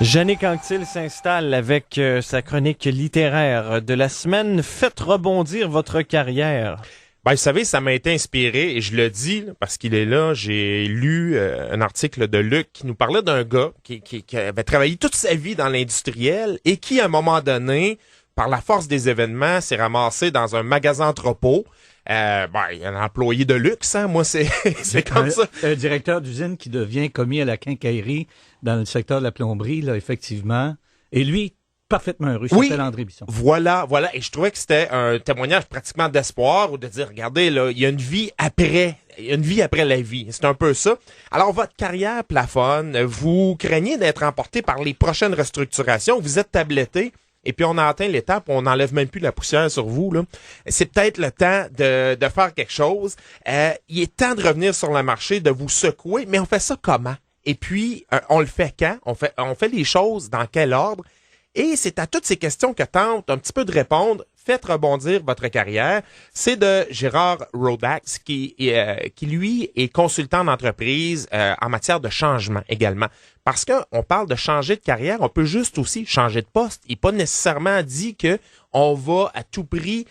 Jannick Anctil s'installe avec sa chronique littéraire de la semaine. Faites rebondir votre carrière. Ben, vous savez, ça m'a été inspiré, et je le dis là, parce qu'il est là. J'ai lu un article de Luc qui nous parlait d'un gars qui avait travaillé toute sa vie dans l'industriel et qui, à un moment donné, par la force des événements, s'est ramassé dans un magasin entrepôt. Un employé de luxe, hein? Moi, c'est comme ça. Un directeur d'usine qui devient commis à la quincaillerie dans le secteur de la plomberie, là, effectivement. Et lui, parfaitement heureux, il s'appelle André Bisson. Voilà. Et je trouvais que c'était un témoignage pratiquement d'espoir ou de dire, regardez, là, il y a une vie après. Il y a une vie après la vie. C'est un peu ça. Alors, votre carrière plafonne. Vous craignez d'être emporté par les prochaines restructurations. Vous êtes tabletté. Et puis, on a atteint l'étape où on n'enlève même plus la poussière sur vous, là. C'est peut-être le temps de faire quelque chose. Il est temps de revenir sur le marché, de vous secouer. Mais on fait ça comment? Et puis, on le fait quand? On fait les choses dans quel ordre? Et c'est à toutes ces questions que tente un petit peu de répondre. Faites rebondir votre carrière. C'est de Gérard Rodax qui lui, est consultant d'entreprise en matière de changement également. Parce qu'on parle de changer de carrière, on peut juste aussi changer de poste. Il n'est pas nécessairement dit que on va à tout prix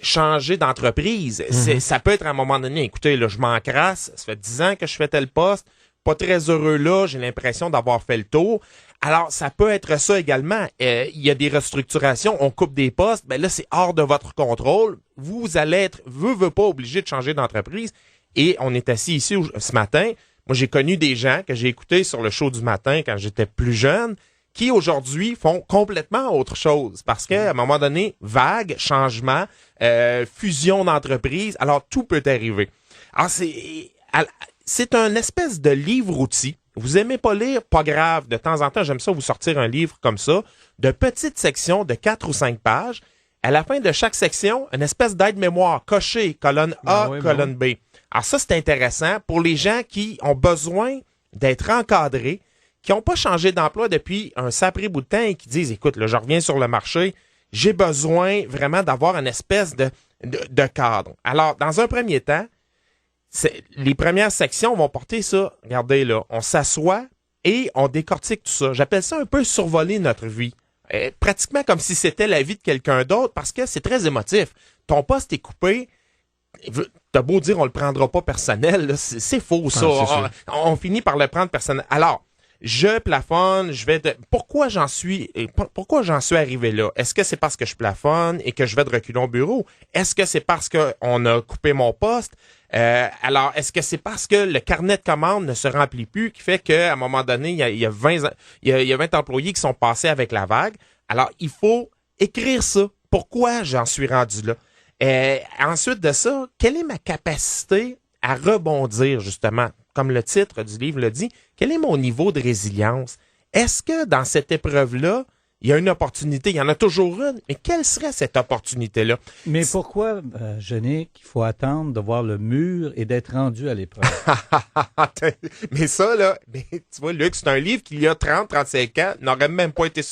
changer d'entreprise. Ça peut être à un moment donné, écoutez, là, je m'en crasse, ça fait 10 ans que je fais tel poste, pas très heureux là, j'ai l'impression d'avoir fait le tour. Alors, ça peut être ça également. Il y a des restructurations, on coupe des postes, ben là, c'est hors de votre contrôle. Vous allez être, veut pas obligé de changer d'entreprise. Et on est assis ici ce matin. Moi, j'ai connu des gens que j'ai écoutés sur le show du matin quand j'étais plus jeune, qui aujourd'hui font complètement autre chose. Parce qu'à un moment donné, vague, changement, fusion d'entreprise, alors tout peut arriver. Alors, c'est un espèce de livre-outil. Vous aimez pas lire? Pas grave. De temps en temps, j'aime ça vous sortir un livre comme ça, de petites sections de 4 ou 5 pages. À la fin de chaque section, une espèce d'aide-mémoire cochée, colonne A, colonne B. Alors ça, c'est intéressant pour les gens qui ont besoin d'être encadrés, qui n'ont pas changé d'emploi depuis un sapré bout de temps et qui disent, écoute, là, je reviens sur le marché, j'ai besoin vraiment d'avoir une espèce de cadre. Alors, dans un premier temps, les premières sections vont porter ça. Regardez là, on s'assoit et on décortique tout ça. J'appelle ça un peu survoler notre vie. Pratiquement comme si c'était la vie de quelqu'un d'autre parce que c'est très émotif. Ton poste est coupé. T'as beau dire on le prendra pas personnel, là, c'est faux ça. On finit par le prendre personnel. Alors, je plafonne, pourquoi j'en suis arrivé là? Est-ce que c'est parce que je plafonne et que je vais de reculons au bureau? Est-ce que c'est parce qu'on a coupé mon poste? Alors, est-ce que c'est parce que le carnet de commandes ne se remplit plus qui fait qu'à un moment donné, il y a 20 employés qui sont passés avec la vague? Alors, il faut écrire ça. Pourquoi j'en suis rendu là? Ensuite de ça, quelle est ma capacité à rebondir, justement? Comme le titre du livre le dit, quel est mon niveau de résilience? Est-ce que dans cette épreuve-là, il y a une opportunité? Il y en a toujours une, mais quelle serait cette opportunité-là? Mais pourquoi, Jannick, il faut attendre de voir le mur et d'être rendu à l'épreuve? Mais ça, là, tu vois, Luc, c'est un livre qui, il y a 30-35 ans, n'aurait même pas été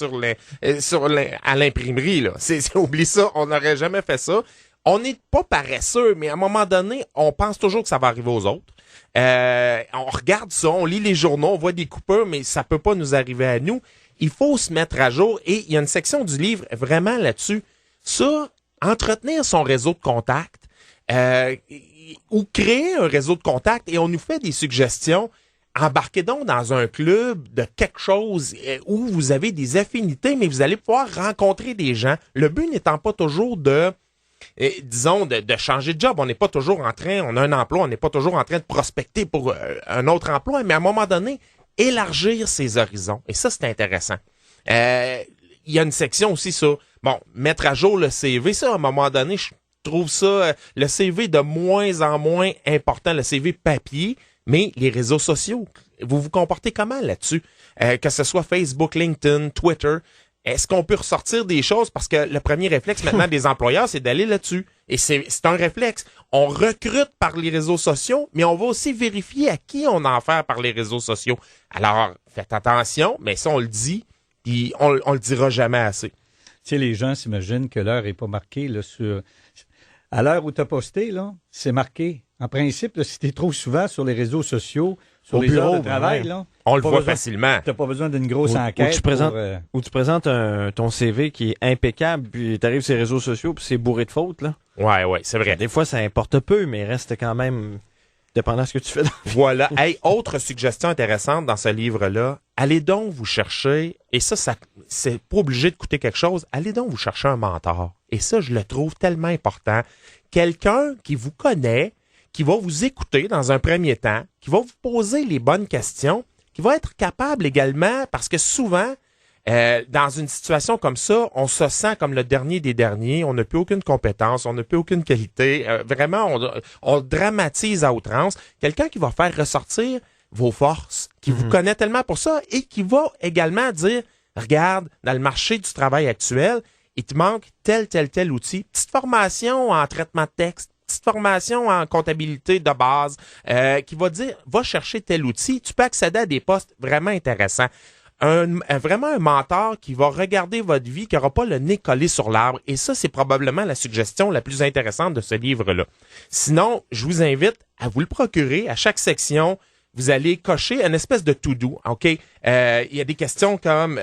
à l'imprimerie, là. Oublie ça, on n'aurait jamais fait ça. On n'est pas paresseux, mais à un moment donné, on pense toujours que ça va arriver aux autres. On regarde ça, on lit les journaux, on voit des coupures, mais ça peut pas nous arriver à nous. Il faut se mettre à jour et il y a une section du livre vraiment là-dessus. Ça, entretenir son réseau de contacts ou créer un réseau de contacts et on nous fait des suggestions. Embarquez donc dans un club de quelque chose où vous avez des affinités, mais vous allez pouvoir rencontrer des gens. Le but n'étant pas toujours de changer de job. On n'est pas toujours on a un emploi, on n'est pas toujours en train de prospecter pour un autre emploi, mais à un moment donné, élargir ses horizons. Et ça, c'est intéressant. Il y a une section aussi sur, mettre à jour le CV. Ça, à un moment donné, je trouve ça, le CV de moins en moins important, le CV papier, mais les réseaux sociaux. Vous vous comportez comment là-dessus? Que ce soit Facebook, LinkedIn, Twitter. Est-ce qu'on peut ressortir des choses? Parce que le premier réflexe maintenant des employeurs, c'est d'aller là-dessus. Et c'est un réflexe. On recrute par les réseaux sociaux, mais on va aussi vérifier à qui on a affaire par les réseaux sociaux. Alors, faites attention, mais ça, on le dit, puis on le dira jamais assez. Tu sais, les gens s'imaginent que l'heure est pas marquée là, à l'heure où tu as posté, là, c'est marqué. En principe, là, si tu es trop souvent sur les réseaux sociaux, sur Au les bureau, heures de travail, ouais. là. On le Pas voit besoin- facilement. T'as pas besoin d'une grosse Ou enquête. tu présentes- pour, Ou tu présentes ton CV qui est impeccable, puis tu arrives sur les réseaux sociaux, puis c'est bourré de fautes, là. Ouais, c'est vrai. Des fois, ça importe peu, mais reste quand même dépendant de ce que tu fais. Voilà. Hey, autre suggestion intéressante dans ce livre-là, allez donc vous chercher, et ça, c'est pas obligé de coûter quelque chose, allez donc vous chercher un mentor. Et ça, je le trouve tellement important. Quelqu'un qui vous connaît, qui va vous écouter dans un premier temps, qui va vous poser les bonnes questions, qui va être capable également, parce que souvent, dans une situation comme ça, on se sent comme le dernier des derniers, on n'a plus aucune compétence, on n'a plus aucune qualité. Vraiment, on dramatise à outrance. Quelqu'un qui va faire ressortir vos forces, qui vous connaît tellement pour ça et qui va également dire, regarde, dans le marché du travail actuel, il te manque tel outil. Petite formation en traitement de texte, petite formation en comptabilité de base, qui va dire, va chercher tel outil. Tu peux accéder à des postes vraiment intéressants. Vraiment un mentor qui va regarder votre vie, qui n'aura pas le nez collé sur l'arbre. Et ça, c'est probablement la suggestion la plus intéressante de ce livre-là. Sinon, je vous invite à vous le procurer. À chaque section, vous allez cocher une espèce de to-do. OK? Il y a des questions comme,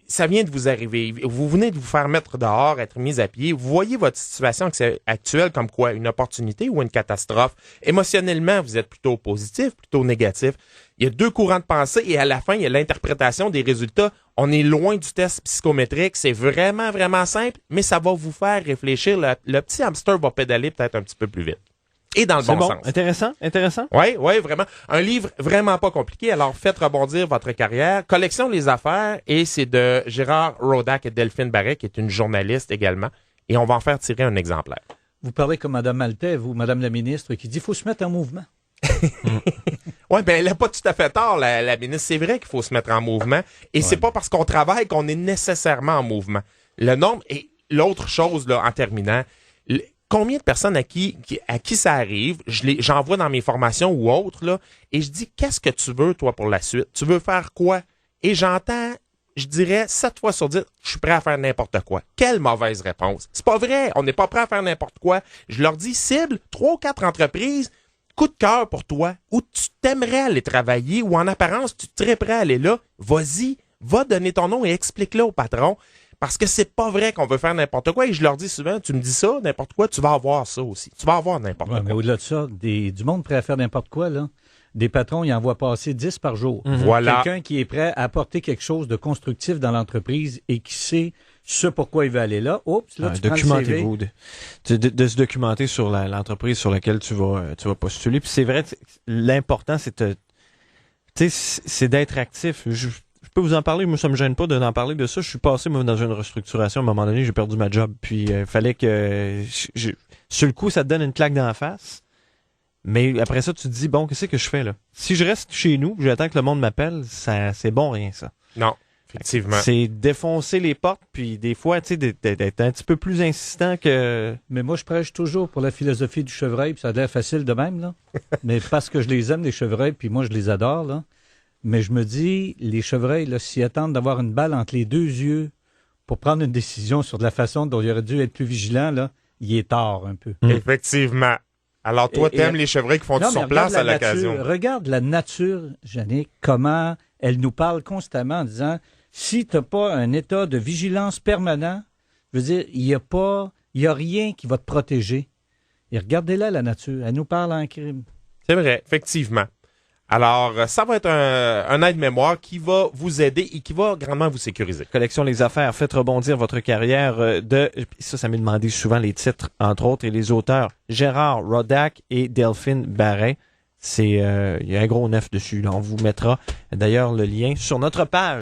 ça vient de vous arriver. Vous venez de vous faire mettre dehors, être mis à pied. Vous voyez votre situation actuelle comme quoi? Une opportunité ou une catastrophe? Émotionnellement, vous êtes plutôt positif, plutôt négatif. Il y a 2 courants de pensée et à la fin, il y a l'interprétation des résultats. On est loin du test psychométrique. C'est vraiment, vraiment simple, mais ça va vous faire réfléchir. Le petit hamster va pédaler peut-être un petit peu plus vite. Et dans le bon sens. Intéressant. Oui, vraiment. Un livre vraiment pas compliqué. Alors, faites rebondir votre carrière. Collection Les Affaires, et c'est de Gérard Rodack et Delphine Barret, qui est une journaliste également. Et on va en faire tirer un exemplaire. Vous parlez comme Mme Maltais, vous, Mme la ministre, qui dit qu'il faut se mettre en mouvement. Oui, ben elle n'a pas tout à fait tort, la ministre. C'est vrai qu'il faut se mettre en mouvement. Et c'est pas parce qu'on travaille qu'on est nécessairement en mouvement. Le nombre, et l'autre chose, là, en terminant, combien de personnes à qui ça arrive, j'en vois dans mes formations ou autres, là, et je dis, qu'est-ce que tu veux, toi, pour la suite? Tu veux faire quoi? Et j'entends, je dirais, 7 fois sur 10, je suis prêt à faire n'importe quoi. Quelle mauvaise réponse. C'est pas vrai, on n'est pas prêt à faire n'importe quoi. Je leur dis, cible 3 ou 4 entreprises, coup de cœur pour toi, où tu t'aimerais aller travailler, ou en apparence, tu es très prêt à aller là. Vas-y, va donner ton nom et explique-le au patron. Parce que c'est pas vrai qu'on veut faire n'importe quoi. Et je leur dis souvent, tu me dis ça, n'importe quoi, tu vas avoir ça aussi. Tu vas avoir n'importe quoi. Mais au-delà de ça, du monde prêt à faire n'importe quoi, là. Des patrons, ils en voient passer 10 par jour. Voilà. Quelqu'un qui est prêt à apporter quelque chose de constructif dans l'entreprise et qui sait ce pourquoi il veut aller là. Oups, là, tu prends le CV. Documentez-vous. De se documenter sur l'entreprise sur laquelle tu vas postuler. Puis c'est vrai, l'important, c'est d'être actif. Je peux vous en parler, moi ça me gêne pas d'en parler de ça. Je suis passé moi, dans une restructuration à un moment donné, j'ai perdu ma job, puis il fallait que sur le coup ça te donne une claque dans la face. Mais après ça tu te dis bon, qu'est-ce que je fais là? Si je reste chez nous, j'attends que le monde m'appelle, ça c'est bon rien ça. Non, effectivement. C'est défoncer les portes, puis des fois tu sais d'être un petit peu plus insistant que. Mais moi je prêche toujours pour la philosophie du chevreuil, puis ça a l'air facile de même là. Mais parce que je les aime les chevreuils, puis moi je les adore là. Mais je me dis, les chevreuils, là, s'ils attendent d'avoir une balle entre les 2 yeux pour prendre une décision sur de la façon dont il aurait dû être plus vigilant, là, il est tard un peu. Effectivement. Alors, toi, t'aimes les chevreuils qui font du surplace à l'occasion. Regarde la nature, Jannick, comment elle nous parle constamment en disant, si t'as pas un état de vigilance permanent, je veux dire, il y a rien qui va te protéger. Et regardez-la, la nature, elle nous parle en crime. C'est vrai, effectivement. Alors, ça va être un aide-mémoire qui va vous aider et qui va grandement vous sécuriser. Collection Les Affaires, faites rebondir votre carrière ça m'est demandé souvent les titres, entre autres, et les auteurs. Gérard Rodack et Delphine Barret. Il y a un gros 9 dessus, là. On vous mettra d'ailleurs le lien sur notre page.